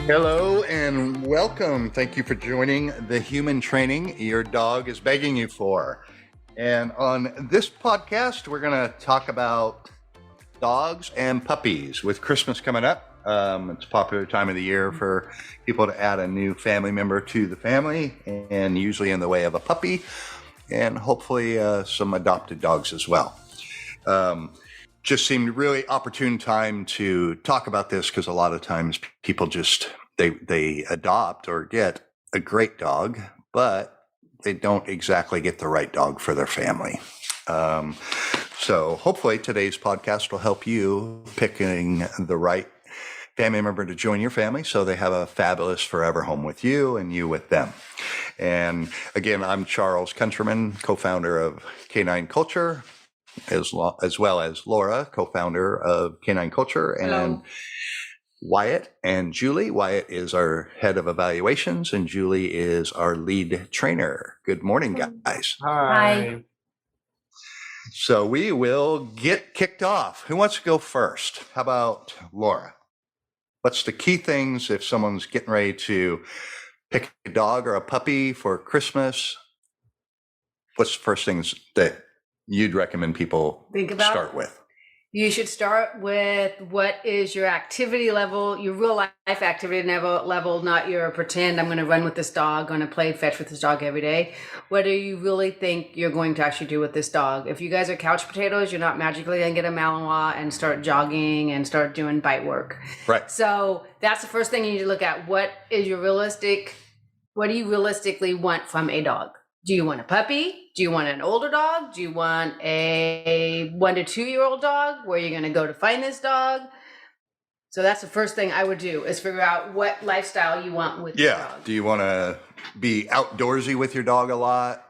Hello and welcome. Thank you for joining the Human Training Your Dog is Begging You For. And on this podcast, we're going to talk about dogs and puppies. With Christmas coming up, it's a popular time of the year for people to add a new family member to the family, and usually in the way of a puppy, and hopefully some adopted dogs as well. Just seemed really opportune time to talk about this because a lot of times people just they adopt or get a great dog, but they don't exactly get the right dog for their family. So hopefully today's podcast will help you picking the right family member to join your family so they have a fabulous forever home with you and you with them. And again, I'm Charles Countryman, co-founder of Canine Culture, as well as Laura, co-founder of Canine Culture, and Hello. Wyatt and Julie. Wyatt is our head of evaluations, and Julie is our lead trainer. Good morning, guys. Hi. So we will get kicked off. Who wants to go first? How about Laura? What's the key things if someone's getting ready to pick a dog or a puppy for Christmas? What's the first things that you'd recommend people Think about? start with? You should start with what is your activity level, your real life activity level, not your pretend I'm going to run with this dog, going to play fetch with this dog every day. What do you really think you're going to actually do with this dog? If you guys are couch potatoes, you're not magically going to get a Malinois and start jogging and start doing bite work. Right. So that's the first thing you need to look at. What do you realistically want from a dog? Do you want a puppy? Do you want an older dog? Do you want a 1 to 2 year old dog? Where are you going to go to find this dog? So that's the first thing I would do is figure out what lifestyle you want with your dog. Do you want to be outdoorsy with your dog a lot?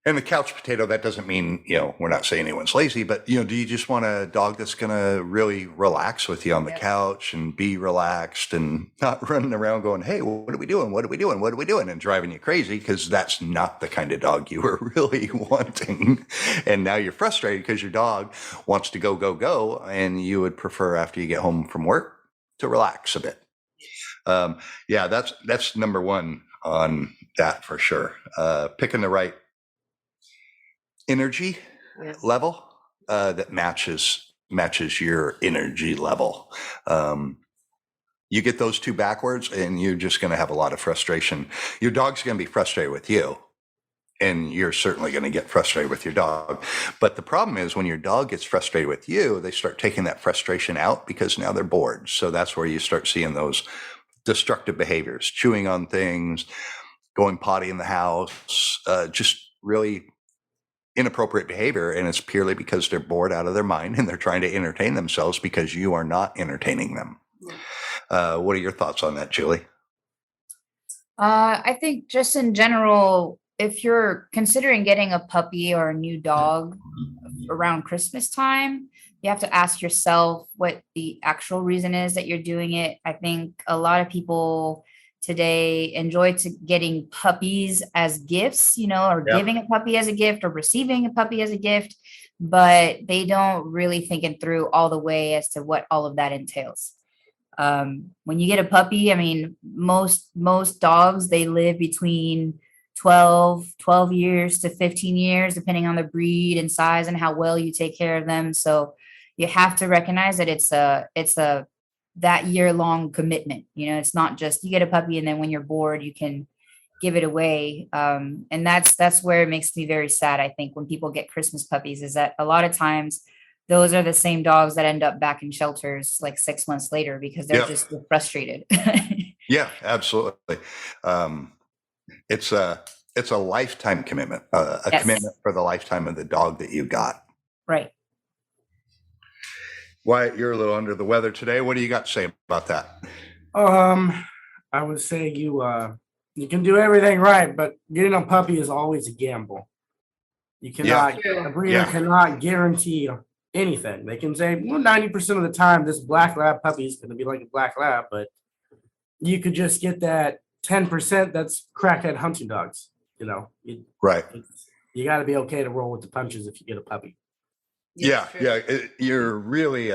And the couch potato, that doesn't mean, we're not saying anyone's lazy, but, do you just want a dog that's going to really relax with you on the couch and be relaxed and not running around going, hey, what are we doing? What are we doing? What are we doing? And driving you crazy, because that's not the kind of dog you were really wanting. And now you're frustrated because your dog wants to go, go, go. And you would prefer after you get home from work to relax a bit. That's number one on that for sure. Picking the right energy level that matches your energy level. You get those two backwards and you're just going to have a lot of frustration. Your dog's going to be frustrated with you, and you're certainly going to get frustrated with your dog. But the problem is when your dog gets frustrated with you, they start taking that frustration out because now they're bored. So that's where you start seeing those destructive behaviors, chewing on things, going potty in the house, just really inappropriate behavior. And it's purely because they're bored out of their mind and they're trying to entertain themselves because you are not entertaining them. What are your thoughts on that, Julie? I think just in general, if you're considering getting a puppy or a new dog around Christmas time, you have to ask yourself what the actual reason is that you're doing it. I think a lot of people today enjoy getting puppies as gifts, or giving a puppy as a gift or receiving a puppy as a gift, but they don't really think it through all the way as to what all of that entails. When you get a puppy, I mean, most dogs, they live between 12 years to 15 years, depending on the breed and size and how well you take care of them. So you have to recognize that it's a that year-long commitment. It's not just you get a puppy and then when you're bored you can give it away. And that's where it makes me very sad. I think when people get Christmas puppies is that a lot of times those are the same dogs that end up back in shelters like 6 months later because they're just frustrated. Yeah, absolutely. It's a lifetime commitment, commitment for the lifetime of the dog that you got. Right. Wyatt, you're a little under the weather today. What do you got to say about that? I would say you can do everything right, but getting a puppy is always a gamble. You cannot, a breeder cannot guarantee anything. They can say, 90% of the time, this black lab puppy is going to be like a black lab, but you could just get that 10% that's crackhead hunting dogs. Right. you got to be okay to roll with the punches if you get a puppy. Yeah. You're really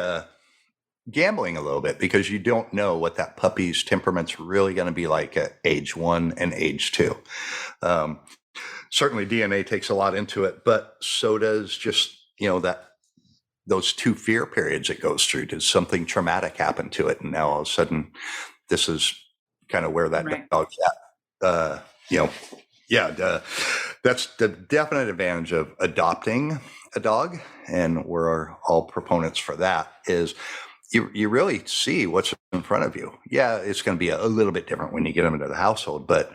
gambling a little bit because you don't know what that puppy's temperament's really going to be like at age 1 and age 2. Certainly DNA takes a lot into it, but so does just, those 2 fear periods it goes through. Did something traumatic happen to it? And now all of a sudden, this is kind of where that dog's at. That's the definite advantage of adopting a dog. And we're all proponents for that is you really see what's in front of you. Yeah, it's going to be a little bit different when you get them into the household, but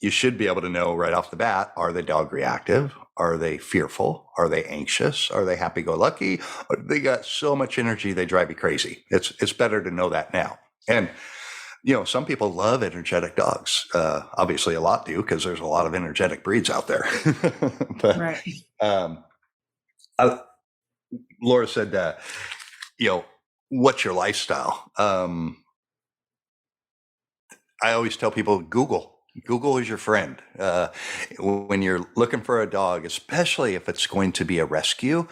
you should be able to know right off the bat, are the dog reactive? Are they fearful? Are they anxious? Are they happy-go-lucky? They got so much energy, they drive you crazy. It's better to know that now. And, some people love energetic dogs. Obviously, a lot do because there's a lot of energetic breeds out there. But, Laura said, what's your lifestyle? I always tell people, Google is your friend. When you're looking for a dog, especially if it's going to be a rescue,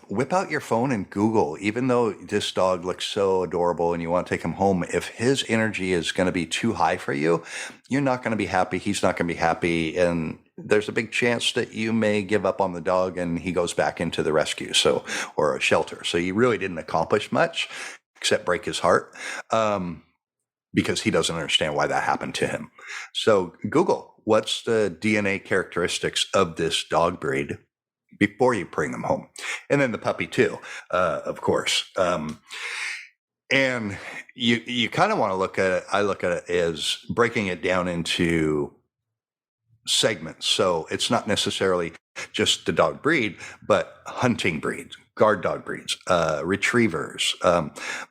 whip out your phone and Google, even though this dog looks so adorable and you want to take him home, if his energy is going to be too high for you, you're not going to be happy. He's not going to be happy. And there's a big chance that you may give up on the dog and he goes back into the rescue or a shelter. So you really didn't accomplish much except break his heart. Because he doesn't understand why that happened to him. So Google, what's the DNA characteristics of this dog breed before you bring them home? And then the puppy too, of course. And you kind of want to look at it, I look at it as breaking it down into segments. So it's not necessarily just the dog breed, but hunting breeds, guard dog breeds, retrievers.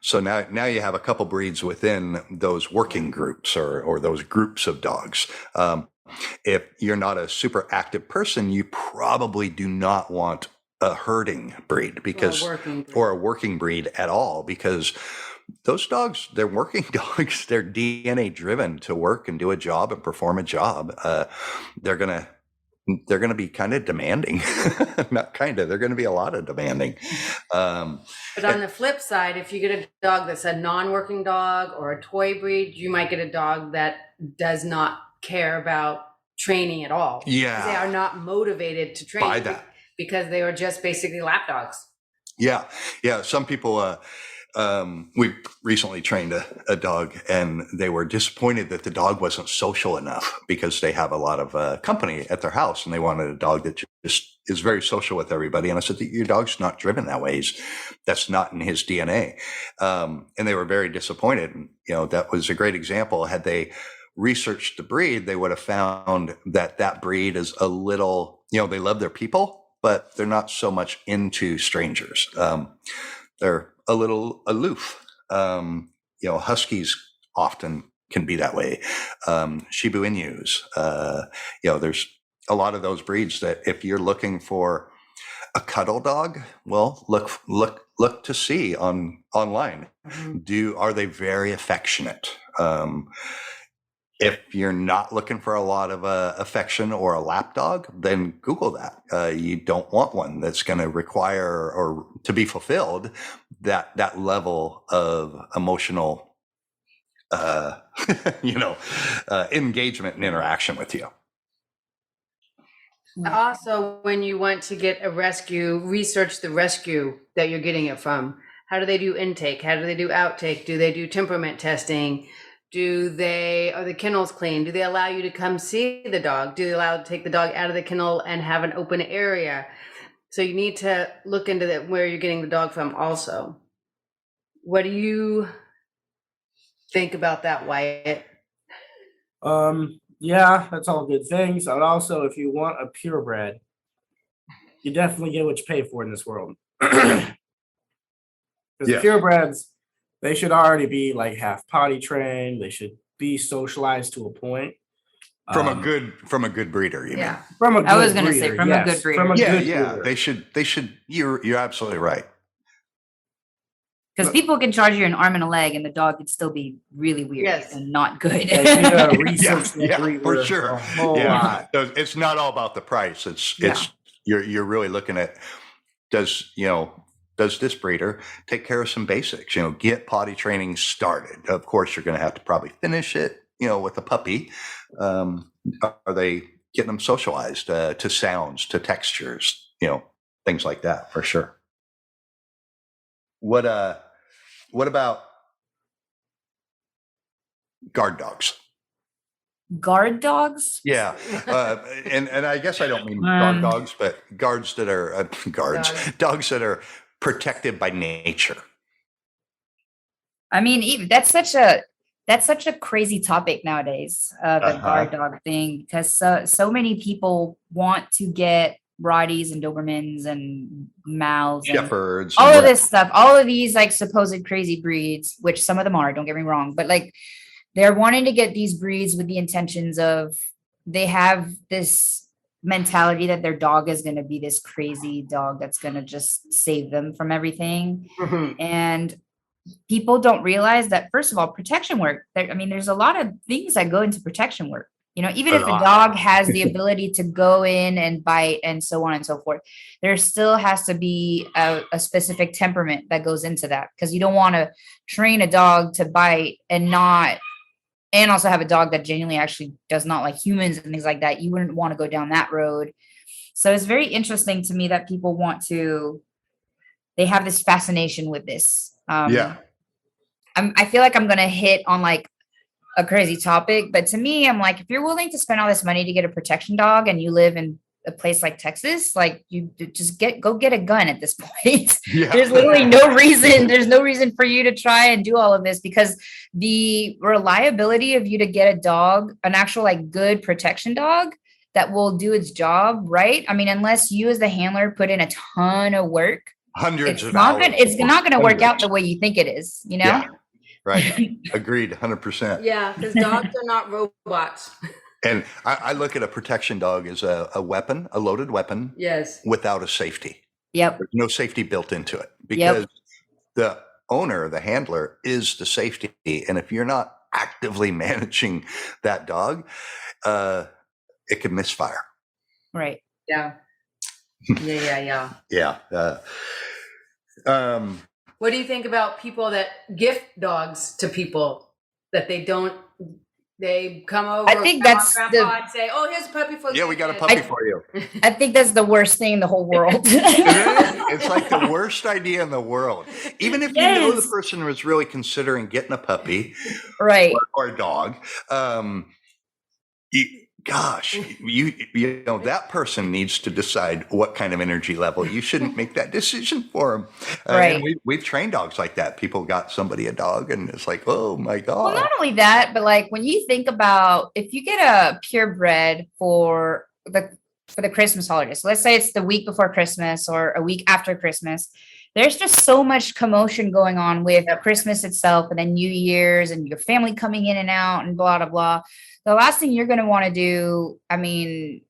So now you have a couple breeds within those working groups or those groups of dogs. If you're not a super active person, you probably do not want a herding breed or a working breed at all, because those dogs, they're working dogs. They're DNA driven to work and do a job and perform a job. They're going to be kind of demanding. Not kind of, they're going to be a lot of demanding. But on the flip side, if you get a dog that's a non-working dog or a toy breed, you might get a dog that does not care about training at all. Yeah. They are not motivated to train by that because they are just basically lap dogs. Yeah. Some people, we recently trained a dog and they were disappointed that the dog wasn't social enough because they have a lot of company at their house and they wanted a dog that just is very social with everybody. And I said, your dog's not driven that way. That's not in his DNA. And they were very disappointed. And, that was a great example. Had they researched the breed, they would have found that breed is a little, they love their people, but they're not so much into strangers. They're a little aloof. Huskies often can be that way. Shiba Inus. There's a lot of those breeds that if you're looking for a cuddle dog, well, look to see online. Mm-hmm. Are they very affectionate? If you're not looking for a lot of affection or a lap dog, then Google that. You don't want one that's going to require or to be fulfilled that level of emotional, engagement and interaction with you. Also, when you want to get a rescue, research the rescue that you're getting it from. How do they do intake? How do they do outtake? Do they do temperament testing? Are the kennels clean? Do they allow you to come see the dog? Do they allow you to take the dog out of the kennel and have an open area? So you need to look into where you're getting the dog from also. What do you think about that, Wyatt? Yeah, that's all good things. And also, if you want a purebred, you definitely get what you pay for in this world. Because purebreds, they should already be like half potty trained. They should be socialized to a point. From a good breeder, you mean? From a good breeder. I was going to say from a good breeder. They should. You're absolutely right. Because people can charge you an arm and a leg, and the dog could still be really weird and not good. For sure. It's not all about the price. It's you're really looking at does this breeder take care of some basics? Get potty training started. Of course, you're going to have to probably finish it. With a puppy, are they getting them socialized to sounds, to textures? Things like that for sure. What about guard dogs? Guard dogs? Yeah, and I guess I don't mean guard dogs, but guards that are dogs that are protected by nature. I mean, that's such a crazy topic nowadays, the guard dog thing, because so many people want to get Rotties and Dobermans and Mals, Shepherds, all of this stuff, all of these like supposed crazy breeds, which some of them are, don't get me wrong, but like they're wanting to get these breeds with the intentions of they have this mentality that their dog is going to be this crazy dog that's going to just save them from everything. And people don't realize that, first of all, protection work. There's a lot of things that go into protection work. Even if the dog has the ability to go in and bite and so on and so forth, there still has to be a specific temperament that goes into that, because you don't want to train a dog to bite and also have a dog that genuinely actually does not like humans and things like that. You wouldn't want to go down that road. So it's very interesting to me that people they have this fascination with this. I feel like I'm going to hit on like a crazy topic, but to me, I'm like, if you're willing to spend all this money to get a protection dog and you live in a place like Texas, like you just go get a gun at this point. There's literally no reason. There's no reason for you to try and do all of this, because the reliability of you to get a dog, an actual like good protection dog that will do its job right. Unless you as the handler put in a ton of work, hundreds of hours. It's not going to work out the way you think it is, Yeah. Right. Agreed. 100%. Yeah. Because dogs are not robots. And I look at a protection dog as a weapon, a loaded weapon. Yes. Without a safety. Yep. There's no safety built into it, because the owner, the handler, is the safety. And if you're not actively managing that dog, it can misfire. Right. Yeah. Yeah. What do you think about people that gift dogs to people that they come over? I think that's and say, "Oh, here's a puppy for you." Yeah, we got a puppy for you. I think that's the worst thing in the whole world. It's like the worst idea in the world. Even if you know the person was really considering getting a puppy, right, or a dog, that person needs to decide what kind of energy level. You shouldn't make that decision for them. Right. And we've trained dogs like that. People got somebody a dog and it's like, oh my God. Well, not only that, but like when you think about, if you get a purebred for the Christmas holidays, so let's say it's the week before Christmas or a week after Christmas, there's just so much commotion going on with Christmas itself, and then New Year's and your family coming in and out and blah, blah, blah. The last thing you're going to want to do,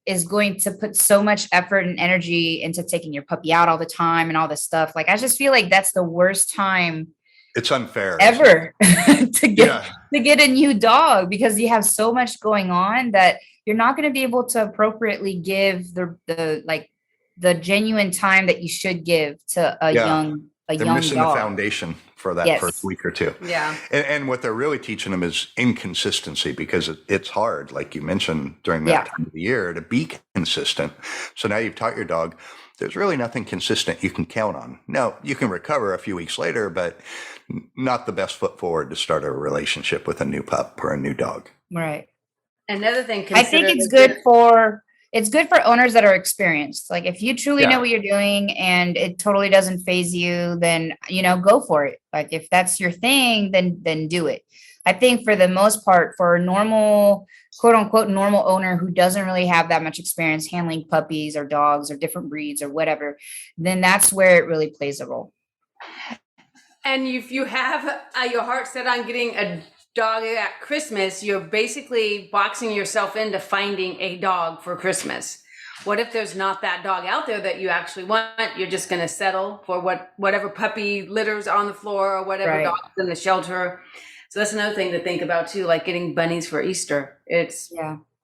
is going to put so much effort and energy into taking your puppy out all the time and all this stuff. Like, I just feel like that's the worst time. It's unfair ever to get a new dog, because you have so much going on that you're not going to be able to appropriately give the genuine time that you should give to a young They're missing dog. The foundation for that first week or two. Yeah. And what they're really teaching them is inconsistency, because it's hard, like you mentioned, during that time of the year to be consistent. So now you've taught your dog there's really nothing consistent you can count on. Now, you can recover a few weeks later, but not the best foot forward to start a relationship with a new pup or a new dog. Right. Another thing, I think it's good for owners that are experienced. Like, if you truly know what you're doing and it totally doesn't faze you, then, go for it. Like, if that's your thing, then do it. I think for the most part, for a normal, quote unquote, normal owner who doesn't really have that much experience handling puppies or dogs or different breeds or whatever, then that's where it really plays a role. And if you have your heart set on getting a dog at Christmas, you're basically boxing yourself into finding a dog for Christmas. what if there's not that dog out there that you actually want? You're just going to settle for whatever puppy litters on the floor or whatever dog is in the shelter. So that's another thing to think about too, like getting bunnies for Easter. It's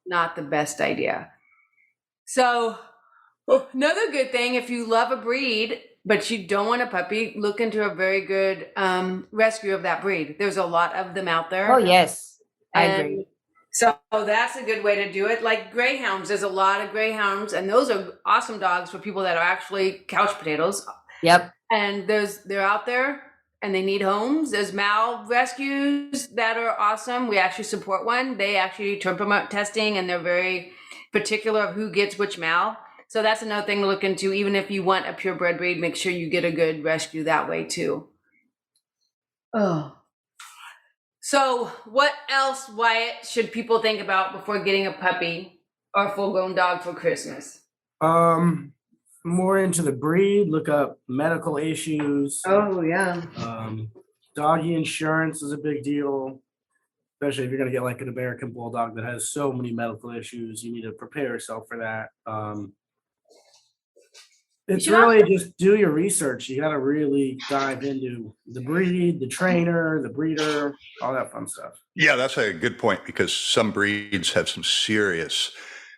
not the best idea. So another good thing, if you love a breed, but you don't want a puppy, look into a very good rescue of that breed. There's a lot of them out there. Oh, yes. I agree. So that's a good way to do it. Like greyhounds, there's a lot of greyhounds, and those are awesome dogs for people that are actually couch potatoes. Yep. And they're out there and they need homes. There's Mal rescues that are awesome. We actually support one. They actually promote testing, and they're very particular of who gets which Mal. So that's another thing to look into. Even if you want a purebred breed, make sure you get a good rescue that way too. Oh. So what else, Wyatt, should people think about before getting a puppy or a full-grown dog for Christmas? More into the breed, look up medical issues. Oh, yeah. Doggy insurance is a big deal, especially if you're going to get like an American Bulldog that has so many medical issues. You need to prepare yourself for that. It's really just do your research. You got to really dive into the breed, the trainer, the breeder, all that fun stuff. Yeah, that's a good point, because some breeds have some serious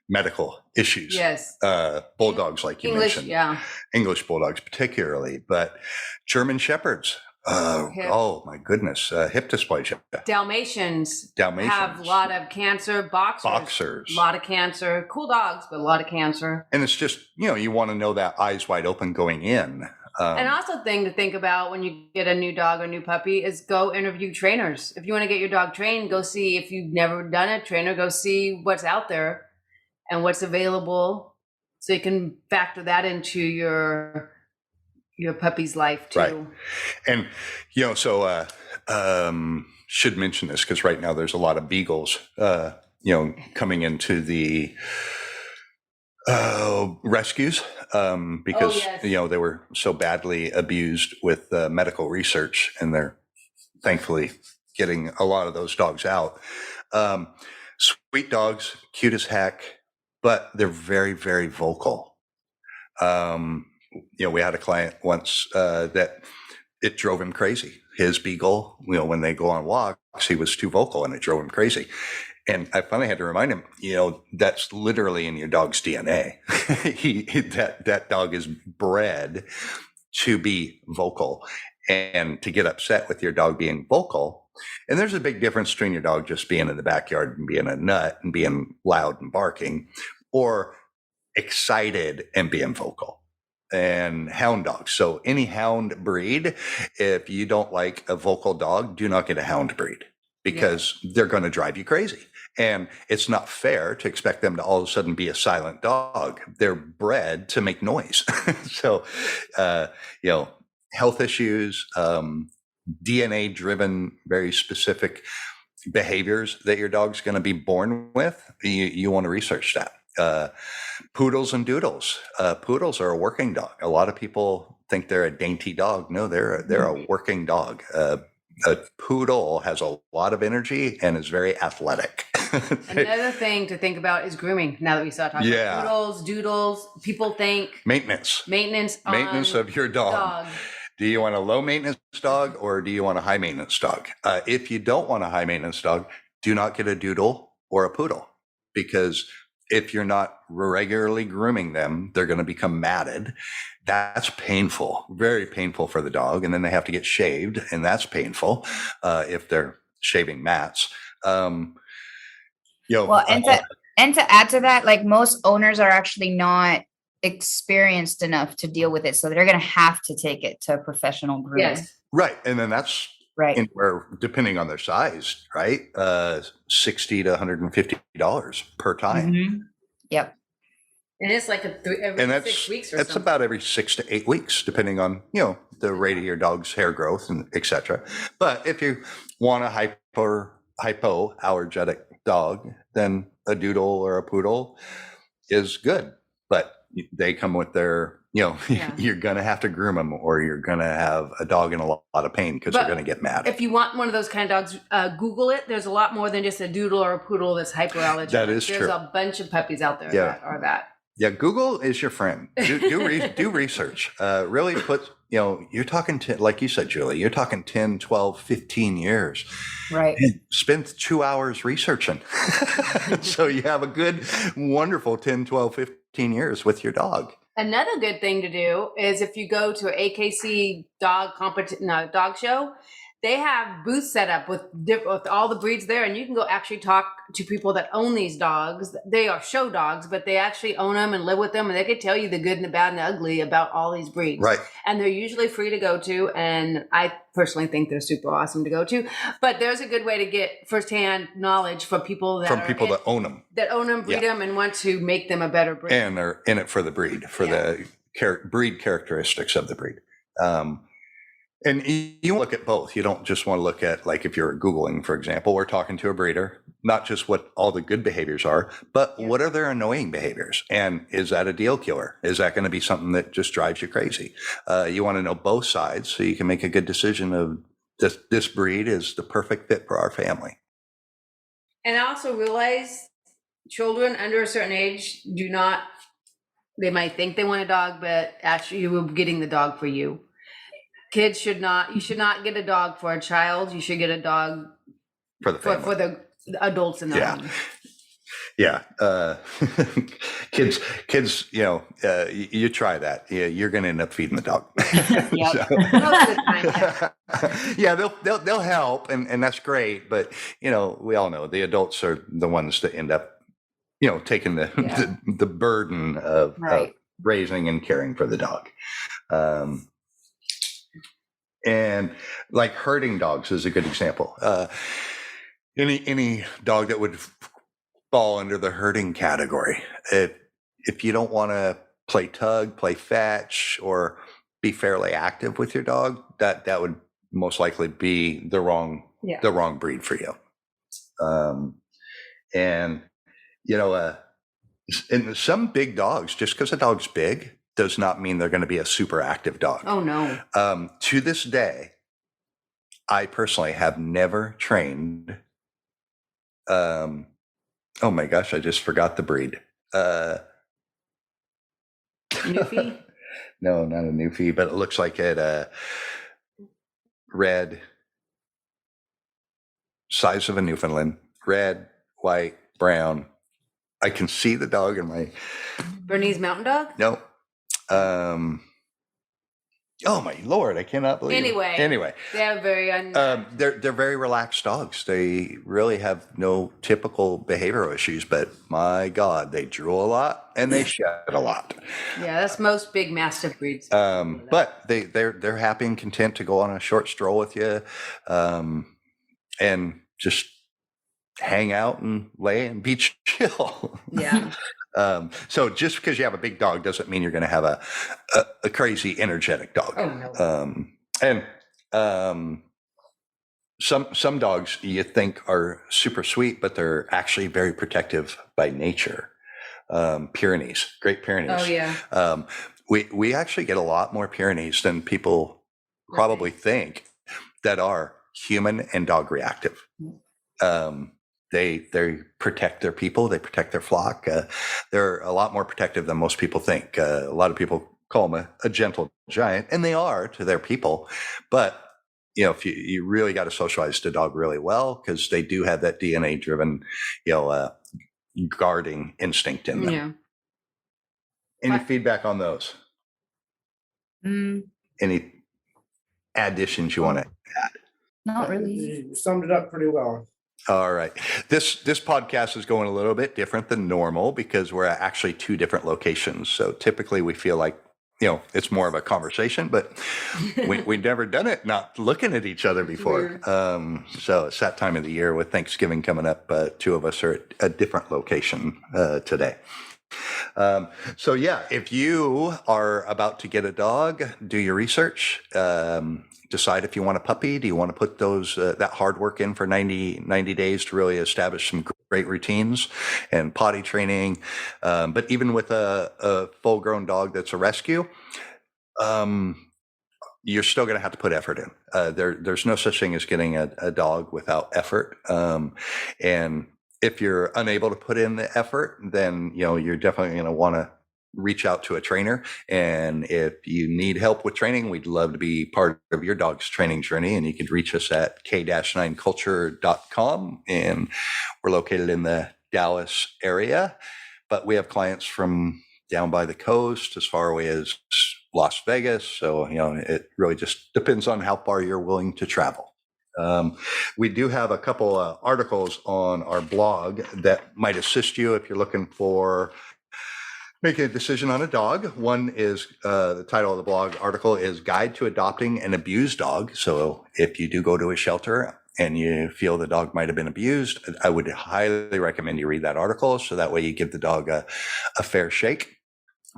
medical issues. Yes. Bulldogs, like you mentioned. Yeah. English bulldogs particularly, but German shepherds. Oh my goodness. Hip dysplasia. Dalmatians have a lot of cancer. Boxers. A lot of cancer. Cool dogs, but a lot of cancer. And it's just, you want to know that eyes wide open going in. And also thing to think about when you get a new dog or new puppy is go interview trainers. If you want to get your dog trained, go see. If you've never done a trainer, go see what's out there and what's available, so you can factor that into your puppy's life too. Right. And, should mention this because right now there's a lot of beagles, coming into the rescues because, they were so badly abused with medical research, and they're thankfully getting a lot of those dogs out. Sweet dogs, cute as heck, but they're very, very vocal. We had a client once that it drove him crazy. His beagle, when they go on walks, he was too vocal and it drove him crazy. And I finally had to remind him, that's literally in your dog's DNA. That dog is bred to be vocal and to get upset with your dog being vocal. And there's a big difference between your dog just being in the backyard and being a nut and being loud and barking, or excited and being vocal. And hound dogs. So any hound breed, if you don't like a vocal dog, do not get a hound breed, because they're going to drive you crazy. And it's not fair to expect them to all of a sudden be a silent dog. They're bred to make noise. So, health issues, DNA driven, very specific behaviors that your dog's going to be born with, you want to research that. Poodles and doodles. Poodles are a working dog. A lot of people think they're a dainty dog. No, they're a working dog. A poodle has a lot of energy and is very athletic. Another thing to think about is grooming. Now that we saw talking about poodles, doodles, people think maintenance of your dog. Do you want a low maintenance dog or do you want a high maintenance dog? If you don't want a high maintenance dog, do not get a doodle or a poodle, because if you're not regularly grooming them, they're going to become matted. That's painful, very painful for the dog. And then they have to get shaved, and that's painful if they're shaving mats. And to add to that, like most owners are actually not experienced enough to deal with it. So they're going to have to take it to a professional groomer. Yes. Right. And then that's anywhere, depending on their size, right? $60 to $150 per time. Mm-hmm. Yep. And it's like every 6 weeks or something. That's about every 6 to 8 weeks, depending on, the rate of your dog's hair growth and et cetera. But if you want a hypoallergenic dog, then a doodle or a poodle is good. But they come with their, you're going to have to groom them, or you're going to have a dog in a lot of pain because they're going to get mad. If you want one of those kind of dogs, Google it. There's a lot more than just a doodle or a poodle that's hypoallergenic. That is true. There's a bunch of puppies out there that are that. Yeah, Google is your friend. Do research. Really put, you're talking to, like you said, Julie, you're talking 10, 12, 15 years. Right. And spend 2 hours researching. So you have a good, wonderful 10, 12, 15 years with your dog. Another good thing to do is if you go to an AKC dog show, they have booths set up with all the breeds there, and you can go actually talk to people that own these dogs. They are show dogs, but they actually own them and live with them, and they could tell you the good and the bad and the ugly about all these breeds. Right. And they're usually free to go to, and I personally think they're super awesome to go to. But there's a good way to get firsthand knowledge from people that own them. That own them, breed them, and want to make them a better breed. And are in it for the breed, for the breed characteristics of the breed. And you look at both. You don't just want to look at, like, if you're Googling, for example, or talking to a breeder, not just what all the good behaviors are, but what are their annoying behaviors? And is that a deal killer? Is that going to be something that just drives you crazy? You want to know both sides so you can make a good decision of this breed is the perfect fit for our family. And I also realize children under a certain age they might think they want a dog, but actually you were getting the dog for you. You should not get a dog for a child. You should get a dog for the family. For the adults in the home. Yeah. Kids, you try that. Yeah, you're going to end up feeding the dog. Yeah, they'll help, and that's great. But, we all know the adults are the ones that end up, taking the burden of raising and caring for the dog. And like herding dogs is a good example. Any dog that would fall under the herding category. If you don't want to play tug, play fetch, or be fairly active with your dog, that would most likely be the wrong breed for you. And some big dogs, just because a dog's big, does not mean they're going to be a super active dog. Oh, no. To this day, I personally have never trained. Oh my gosh, I just forgot the breed. Newfie? No, not a Newfie, but it looks like it. Red, size of a Newfoundland, red, white, brown. I can see the dog in my. Bernese Mountain Dog? No. Oh my Lord, I cannot believe it. Anyway, they have very they're very relaxed dogs. They really have no typical behavioral issues, but my God, they drool a lot and they shed a lot. Yeah, that's most big mastiff breeds. But they're happy and content to go on a short stroll with you, and just hang out and lay and be chill. Yeah. So just because you have a big dog doesn't mean you're going to have a crazy energetic dog. Oh, no. And some dogs you think are super sweet, but they're actually very protective by nature. Pyrenees, Great Pyrenees. Oh yeah. We actually get a lot more Pyrenees than people probably think that are human and dog reactive. They protect their people. They protect their flock. They're a lot more protective than most people think. A lot of people call them a gentle giant, and they are to their people. But if you really got to socialize the dog really well, because they do have that DNA-driven, guarding instinct in them. Yeah. Any feedback on those? Any additions you want to add? Not really. You summed it up pretty well. All right. This podcast is going a little bit different than normal because we're at actually two different locations. So typically we feel like, it's more of a conversation, but we've never done it not looking at each other before. So it's that time of the year with Thanksgiving coming up. Two of us are at a different location today. So yeah, if you are about to get a dog, do your research. Decide if you want a puppy. Do you want to put that hard work in for 90 days to really establish some great routines and potty training? But even with a full-grown dog that's a rescue, you're still going to have to put effort in. There's no such thing as getting a dog without effort. And if you're unable to put in the effort, then you're definitely going to want to reach out to a trainer. And if you need help with training, we'd love to be part of your dog's training journey. And you can reach us at k-9culture.com. And we're located in the Dallas area, but we have clients from down by the coast as far away as Las Vegas. So, it really just depends on how far you're willing to travel. We do have a couple articles on our blog that might assist you if you're looking for making a decision on a dog. One is the title of the blog article is Guide to Adopting an Abused Dog. So if you do go to a shelter and you feel the dog might have been abused, I would highly recommend you read that article. So that way you give the dog a fair shake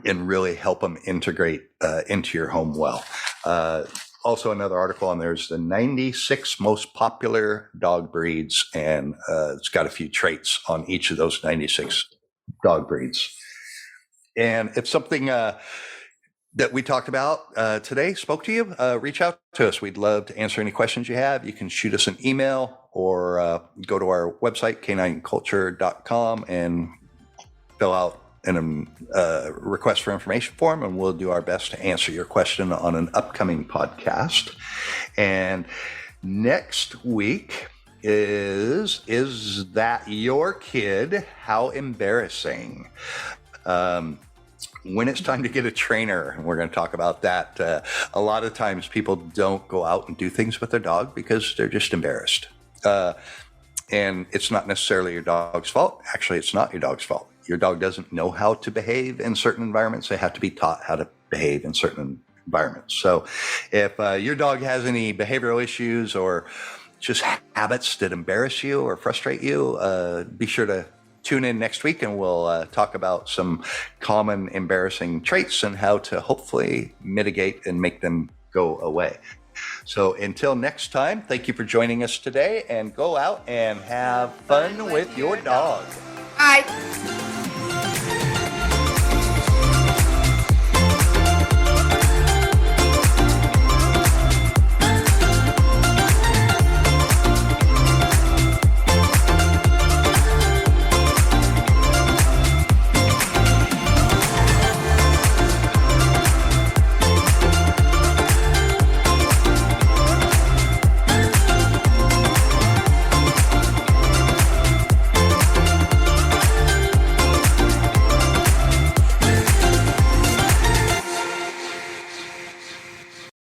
and really help them integrate into your home well. Also, another article on there's the 96 most popular dog breeds, and it's got a few traits on each of those 96 dog breeds. And if something that we talked about today spoke to you, reach out to us. We'd love to answer any questions you have. You can shoot us an email or go to our website, k9culture.com, and fill out a request for information form, and we'll do our best to answer your question on an upcoming podcast. And next week is that your kid? How embarrassing. When it's time to get a trainer, and we're going to talk about that. A lot of times people don't go out and do things with their dog because they're just embarrassed. And it's not necessarily your dog's fault. Actually, it's not your dog's fault. Your dog doesn't know how to behave in certain environments. They have to be taught how to behave in certain environments. So if your dog has any behavioral issues or just habits that embarrass you or frustrate you, be sure to tune in next week, and we'll talk about some common embarrassing traits and how to hopefully mitigate and make them go away. So until next time, thank you for joining us today, and go out and have fun with your dog. Bye.